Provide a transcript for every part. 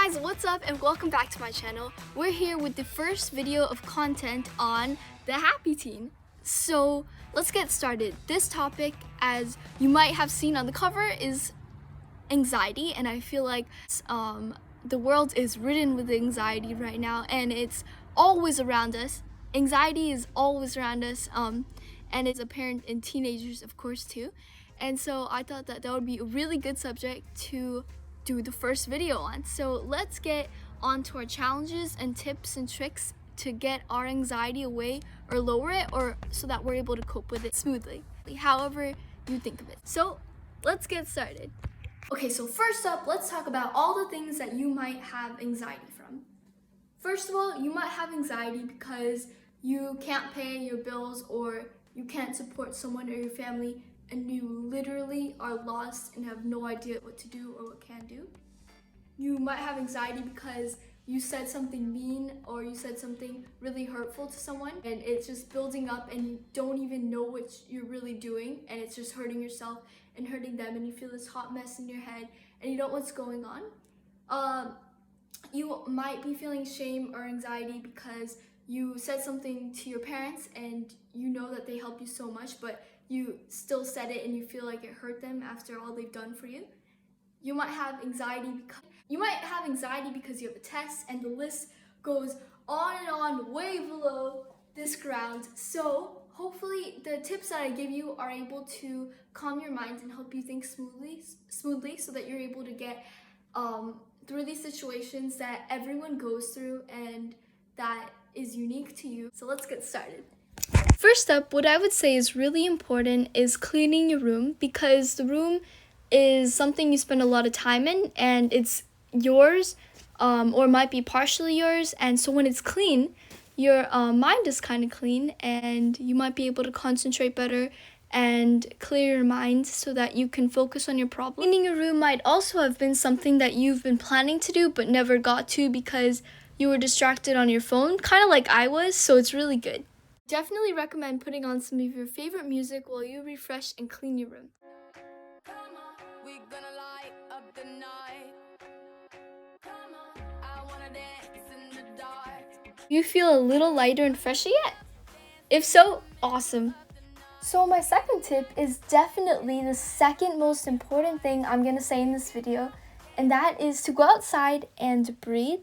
guys, what's up and welcome back to my channel. We're here with the first video of content on the happy teen. So let's get started. This topic, as you might have seen on the cover, is anxiety, and I feel like the world is ridden with anxiety right now, and it's always around us. Anxiety is always around us, and it's apparent in teenagers, of course, too. And so I thought that would be a really good subject to do the first video on. So let's get on to our challenges and tips and tricks to get our anxiety away or lower it, or so that we're able to cope with it smoothly, however you think of it. So let's get started. Okay, so first up, let's talk about all the things that you might have anxiety from. First of all, you might have anxiety because you can't pay your bills, or you can't support someone or your family, and you literally are lost and have no idea what to do or what can do. You might have anxiety because you said something mean or you said something really hurtful to someone, and it's just building up and you don't even know what you're really doing, and it's just hurting yourself and hurting them, and you feel this hot mess in your head and you don't know what's going on. You might be feeling shame or anxiety because you said something to your parents and you know that they help you so much, but you still said it and you feel like it hurt them after all they've done for you. You might have anxiety because you have a test, and the list goes on and on way below this ground. So hopefully the tips that I give you are able to calm your mind and help you think smoothly so that you're able to get through these situations that everyone goes through and that is unique to you. So let's get started. First up, what I would say is really important is cleaning your room, because the room is something you spend a lot of time in, and it's yours, or might be partially yours. And so when it's clean, your mind is kind of clean, and you might be able to concentrate better and clear your mind so that you can focus on your problem. Cleaning your room might also have been something that you've been planning to do but never got to because you were distracted on your phone, kind of like I was, so it's really good. Definitely recommend putting on some of your favorite music while you refresh and clean your room. Come on, we gonna light up the night. Come on, I wanna dance in the dark. You feel a little lighter and fresher yet? If so, awesome. So my second tip is definitely the second most important thing I'm gonna say in this video, and that is to go outside and breathe.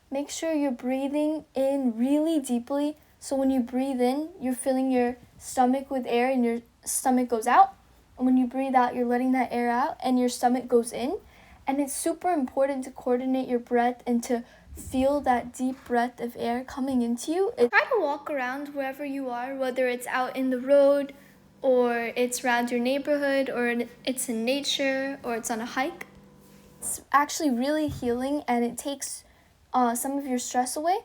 Make sure you're breathing in really deeply, so when you breathe in, you're filling your stomach with air and your stomach goes out. And when you breathe out, you're letting that air out and your stomach goes in. And it's super important to coordinate your breath and to feel that deep breath of air coming into you. Try to walk around wherever you are, whether it's out in the road, or it's around your neighborhood, or it's in nature, or it's on a hike. It's actually really healing, and it takes some of your stress away.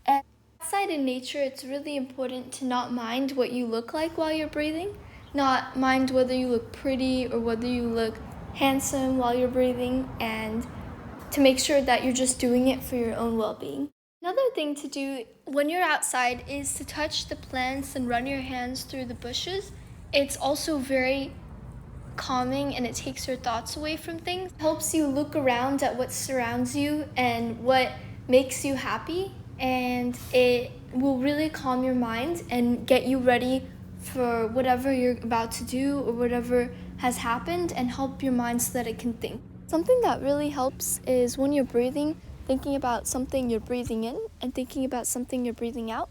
And outside in nature, it's really important to not mind what you look like while you're breathing, not mind whether you look pretty or whether you look handsome while you're breathing, and to make sure that you're just doing it for your own well-being. Another thing to do when you're outside is to touch the plants and run your hands through the bushes. It's also very calming, and it takes your thoughts away from things. It helps you look around at what surrounds you and what makes you happy, and it will really calm your mind and get you ready for whatever you're about to do or whatever has happened, and help your mind so that it can think. Something that really helps is when you're breathing, thinking about something you're breathing in and thinking about something you're breathing out.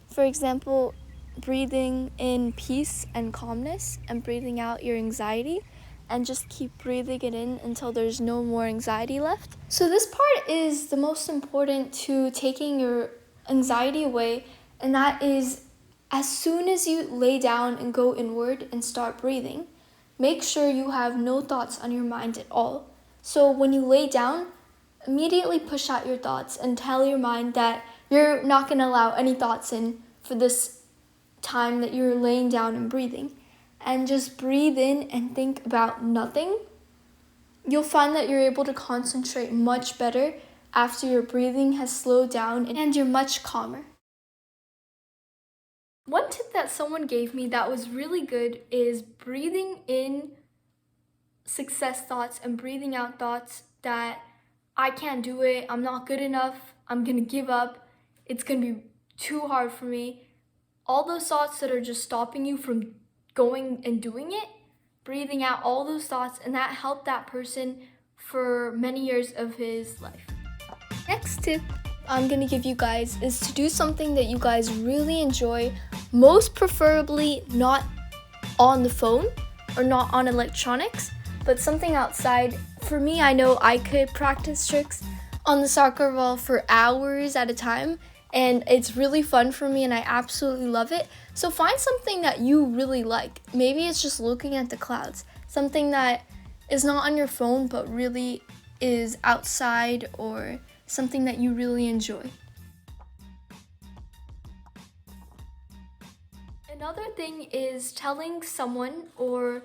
For example, breathing in peace and calmness and breathing out your anxiety, and just keep breathing it in until there's no more anxiety left. So this part is the most important to taking your anxiety away, and that is as soon as you lay down and go inward and start breathing, make sure you have no thoughts on your mind at all. So when you lay down, immediately push out your thoughts and tell your mind that you're not going to allow any thoughts in for this time that you're laying down and breathing, and just breathe in and think about nothing. You'll find that you're able to concentrate much better after your breathing has slowed down and you're much calmer. One tip that someone gave me that was really good is breathing in success thoughts and breathing out thoughts that I can't do it, I'm not good enough, I'm gonna give up, it's gonna be too hard for me. All those thoughts that are just stopping you from going and doing it, breathing out all those thoughts, and that helped that person for many years of his life. Next tip I'm gonna give you guys is to do something that you guys really enjoy, most preferably not on the phone or not on electronics, but something outside. For me, I know I could practice tricks on the soccer ball for hours at a time, and it's really fun for me and I absolutely love it. So find something that you really like. Maybe it's just looking at the clouds, something that is not on your phone but really is outside, or something that you really enjoy. Another thing is telling someone or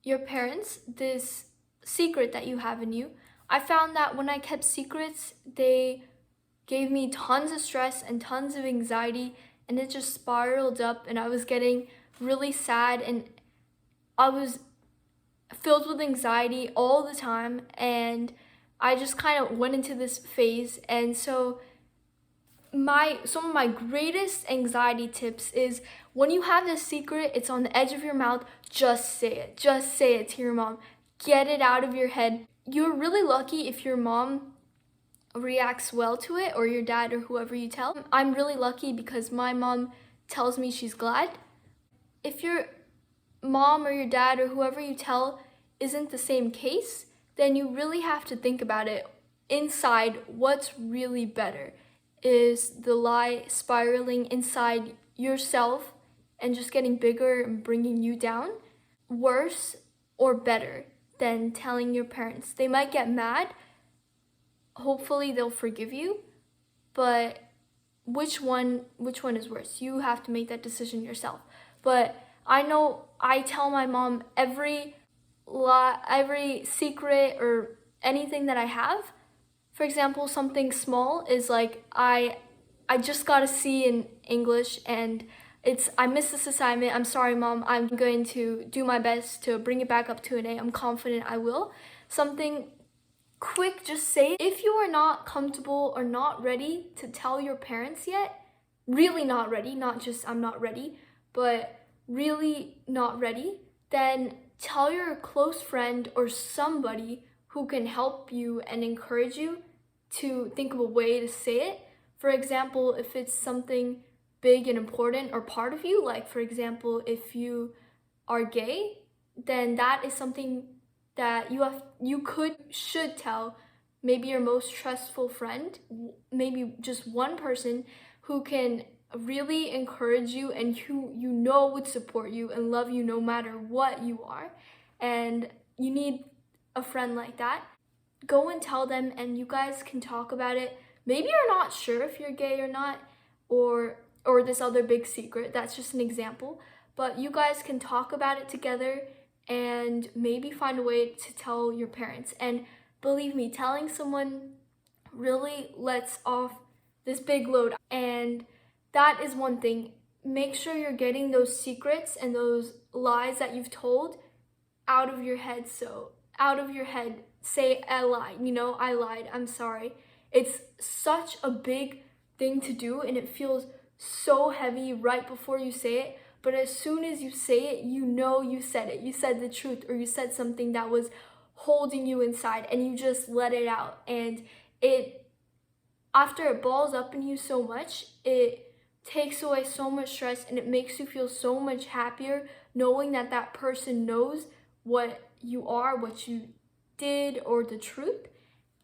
your parents this secret that you have in you. I found that when I kept secrets, they gave me tons of stress and tons of anxiety, and it just spiraled up, and I was getting really sad, and I was filled with anxiety all the time, and I just kind of went into this phase. And so some of my greatest anxiety tips is when you have this secret, it's on the edge of your mouth, just say it. Just say it to your mom. Get it out of your head. You're really lucky if your mom reacts well to it, or your dad, or whoever you tell. I'm really lucky because my mom tells me she's glad. If your mom or your dad or whoever you tell isn't the same case, then you really have to think about it inside. What's really better? Is the lie spiraling inside yourself and just getting bigger and bringing you down worse or better than telling your parents? They might get mad. Hopefully they'll forgive you, but which one is worse? You have to make that decision yourself. But I know I tell my mom every secret or anything that I have. For example, something small is like I just got a C in English, and I missed this assignment. I'm sorry, Mom. I'm going to do my best to bring it back up to an A. I'm confident I will. Something quick, just say it. If you are not comfortable or not ready to tell your parents yet, really not ready, not just I'm not ready, but really not ready, then tell your close friend or somebody who can help you and encourage you to think of a way to say it. For example, if it's something big and important or part of you, like for example, if you are gay, then that is something that should tell maybe your most trustful friend, maybe just one person who can really encourage you and who you know would support you and love you no matter what you are. And you need a friend like that. Go and tell them, and you guys can talk about it. Maybe you're not sure if you're gay or not, or this other big secret. That's just an example. But you guys can talk about it together and maybe find a way to tell your parents. And believe me, telling someone really lets off this big load. And that is one thing. Make sure you're getting those secrets and those lies that you've told out of your head. So out of your head, say I lied, I lied, I'm sorry. It's such a big thing to do, and it feels so heavy right before you say it. But as soon as you say it, you know you said it. You said the truth, or you said something that was holding you inside, and you just let it out. And after it balls up in you so much, it takes away so much stress, and it makes you feel so much happier knowing that that person knows what you are, what you did, or the truth.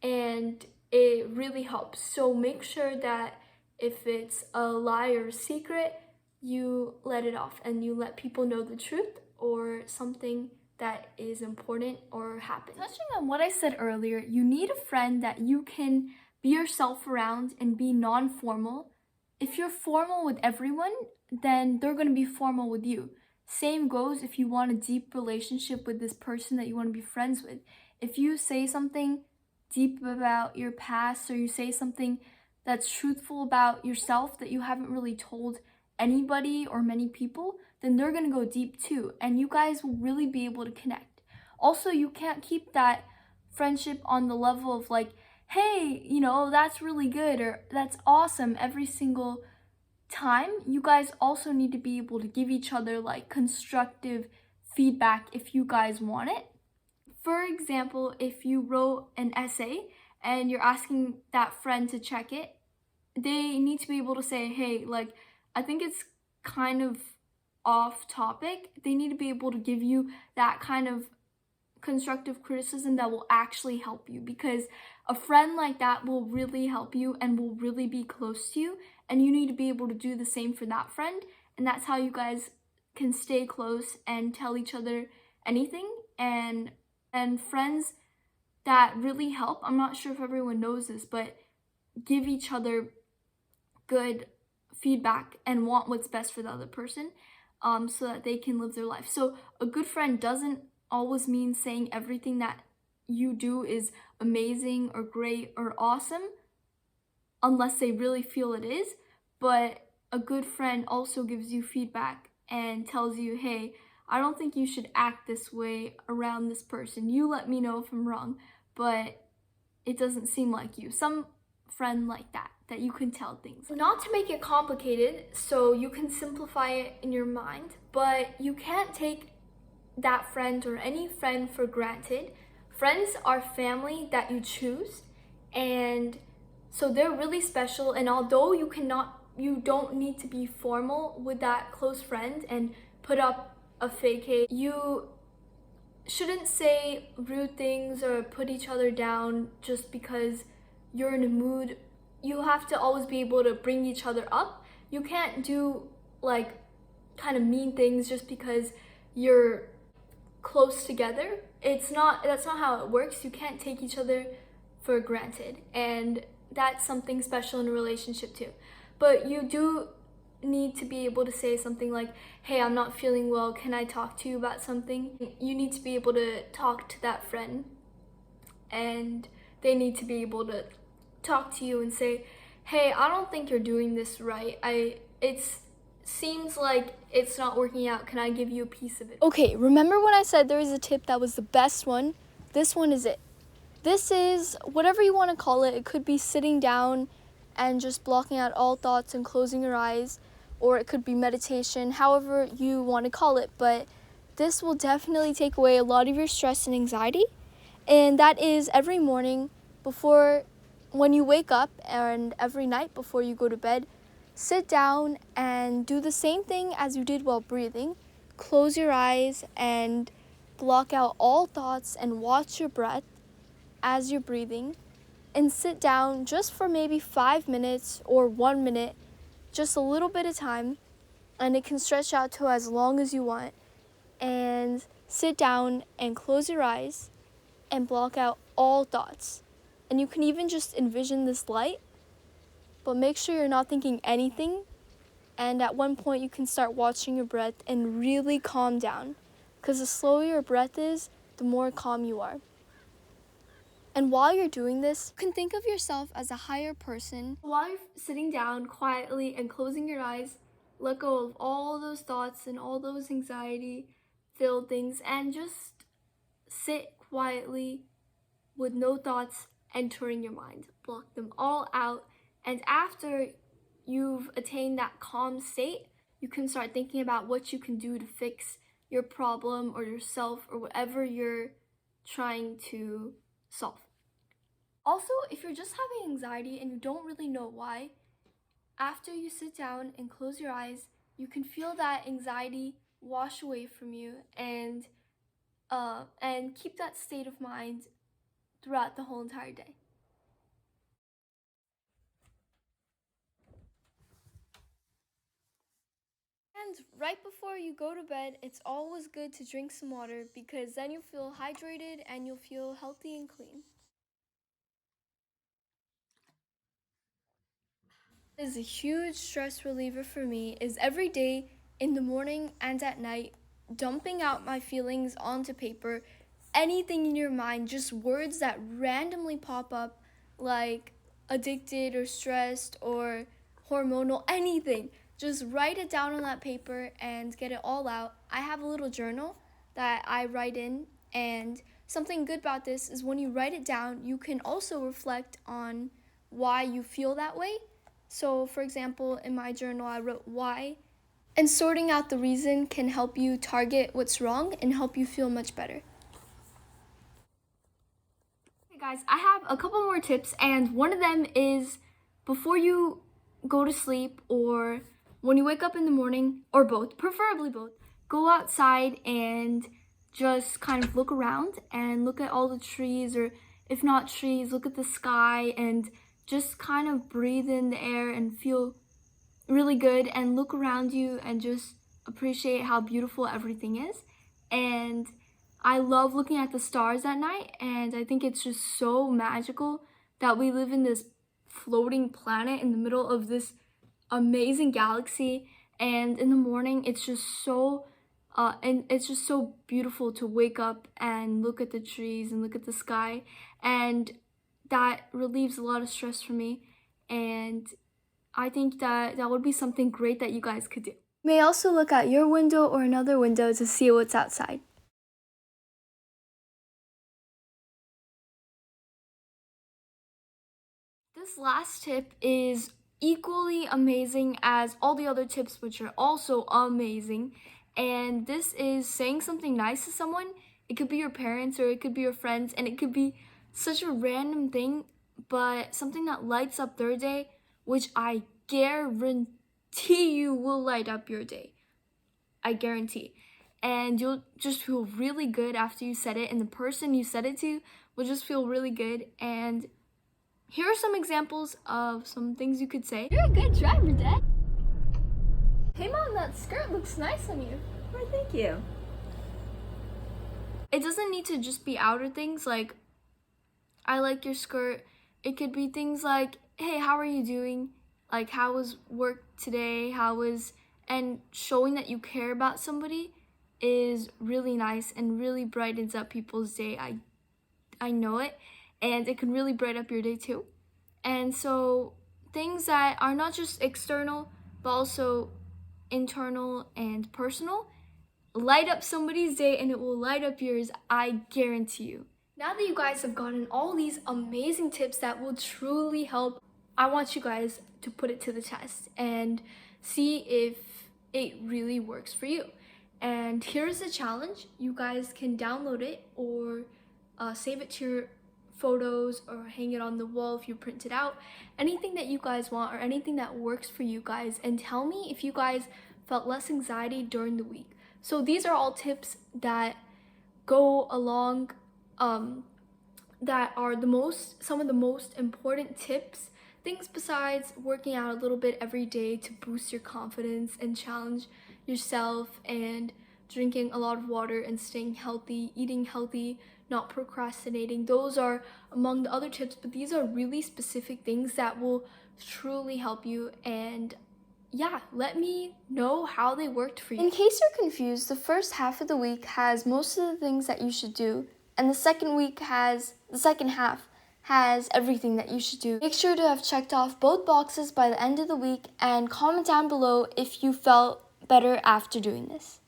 And it really helps. So make sure that if it's a lie or a secret, you let it off and you let people know the truth or something that is important or happened. Touching on what I said earlier, you need a friend that you can be yourself around and be non-formal. If you're formal with everyone, then they're going to be formal with you. Same goes if you want a deep relationship with this person that you want to be friends with. If you say something deep about your past, or you say something that's truthful about yourself that you haven't really told anybody or many people, then they're going to go deep too, and you guys will really be able to connect. Also, you can't keep that friendship on the level of like hey, that's really good or that's awesome every single time. You guys also need to be able to give each other like constructive feedback if you guys want it. For example, if you wrote an essay and you're asking that friend to check it, they need to be able to say, hey, like, I think it's kind of off topic. They need to be able to give you that kind of constructive criticism that will actually help you, because a friend like that will really help you and will really be close to you, and you need to be able to do the same for that friend. And that's how you guys can stay close and tell each other anything. And friends that really help, I'm not sure if everyone knows this, but give each other good feedback and want what's best for the other person, so that they can live their life. So a good friend doesn't always mean saying everything that you do is amazing or great or awesome, unless they really feel it is. But a good friend also gives you feedback and tells you, hey, I don't think you should act this way around this person. You let me know if I'm wrong, but it doesn't seem like you. Some friend like that you can tell things. Not to make it complicated, so you can simplify it in your mind, but you can't take that friend or any friend for granted. Friends are family that you choose, and so they're really special. And although you don't need to be formal with that close friend and put up a facade, you shouldn't say rude things or put each other down just because you're in a mood. You have to always be able to bring each other up. You can't do like kind of mean things just because you're close together. That's not how it works. You can't take each other for granted, and that's something special in a relationship too. But you do need to be able to say something like, hey, I'm not feeling well, can I talk to you about something? You need to be able to talk to that friend, and they need to be able to talk to you and say, hey, I don't think you're doing this right. It seems like it's not working out. Can I give you a piece of it? Okay, remember when I said there was a tip that was the best one? This one is it. This is whatever you want to call it. It could be sitting down and just blocking out all thoughts and closing your eyes, or it could be meditation, however you want to call it. But this will definitely take away a lot of your stress and anxiety. And that is every morning when you wake up, and every night before you go to bed, sit down and do the same thing as you did while breathing. Close your eyes and block out all thoughts and watch your breath as you're breathing, and sit down just for maybe 5 minutes or 1 minute, just a little bit of time, and it can stretch out to as long as you want. And sit down and close your eyes and block out all thoughts. And you can even just envision this light, but make sure you're not thinking anything. And at one point you can start watching your breath and really calm down, because the slower your breath is, the more calm you are. And while you're doing this, you can think of yourself as a higher person. While you're sitting down quietly and closing your eyes, let go of all those thoughts and all those anxiety-filled things, and just sit quietly with no thoughts entering your mind. Block them all out. And after you've attained that calm state, you can start thinking about what you can do to fix your problem or yourself or whatever you're trying to solve. Also, if you're just having anxiety and you don't really know why, after you sit down and close your eyes, you can feel that anxiety wash away from you, and keep that state of mind throughout the whole entire day. And right before you go to bed, it's always good to drink some water, because then you'll feel hydrated and you'll feel healthy and clean. Is a huge stress reliever for me is every day in the morning and at night, dumping out my feelings onto paper. Anything in your mind, just words that randomly pop up, like addicted or stressed or hormonal, anything. Just write it down on that paper and get it all out. I have a little journal that I write in, and something good about this is when you write it down, you can also reflect on why you feel that way. So, for example, in my journal, I wrote why. And sorting out the reason can help you target what's wrong and help you feel much better. Hey guys, I have a couple more tips, and one of them is before you go to sleep or when you wake up in the morning, or both, preferably both, go outside and just kind of look around and look at all the trees, or if not trees, look at the sky and just kind of breathe in the air and feel really good and look around you and just appreciate how beautiful everything is. And I love looking at the stars at night, and I think it's just so magical that we live in this floating planet in the middle of this amazing galaxy. And in the morning, it's just so beautiful to wake up and look at the trees and look at the sky, and that relieves a lot of stress for me. And I think that would be something great that you guys could do. You may also look out your window or another window to see what's outside. This last tip is equally amazing as all the other tips, which are also amazing. And this is saying something nice to someone. It could be your parents or it could be your friends, and it could be such a random thing, but something that lights up their day, which I guarantee you will light up your day. I guarantee. And you'll just feel really good after you said it, and the person you said it to will just feel really good. And here are some examples of some things you could say. You're a good driver, Dad. Hey Mom, that skirt looks nice on you. Why, thank you. It doesn't need to just be outer things like, I like your skirt. It could be things like, hey, how are you doing? Like, how was work today? And showing that you care about somebody is really nice and really brightens up people's day. I know it, and it can really brighten up your day too. And so things that are not just external, but also internal and personal, light up somebody's day and it will light up yours, I guarantee you. Now that you guys have gotten all these amazing tips that will truly help, I want you guys to put it to the test and see if it really works for you. And here's the challenge. You guys can download it or save it to your photos or hang it on the wall if you print it out. Anything that you guys want or anything that works for you guys, and tell me if you guys felt less anxiety during the week. So these are all tips that go along that are some of the most important tips, things besides working out a little bit every day to boost your confidence and challenge yourself, and drinking a lot of water and staying healthy, eating healthy, not procrastinating. Those are among the other tips, but these are really specific things that will truly help you. And yeah, let me know how they worked for you. In case you're confused, the first half of the week has most of the things that you should do, and the second half has everything that you should do. Make sure to have checked off both boxes by the end of the week, and comment down below if you felt better after doing this.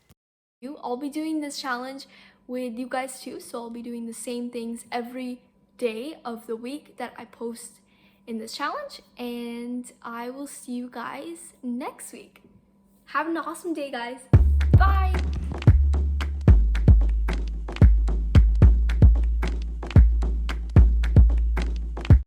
I'll be doing this challenge with you guys too, so I'll be doing the same things every day of the week that I post in this challenge, and I will see you guys next week. Have an awesome day, guys. Bye.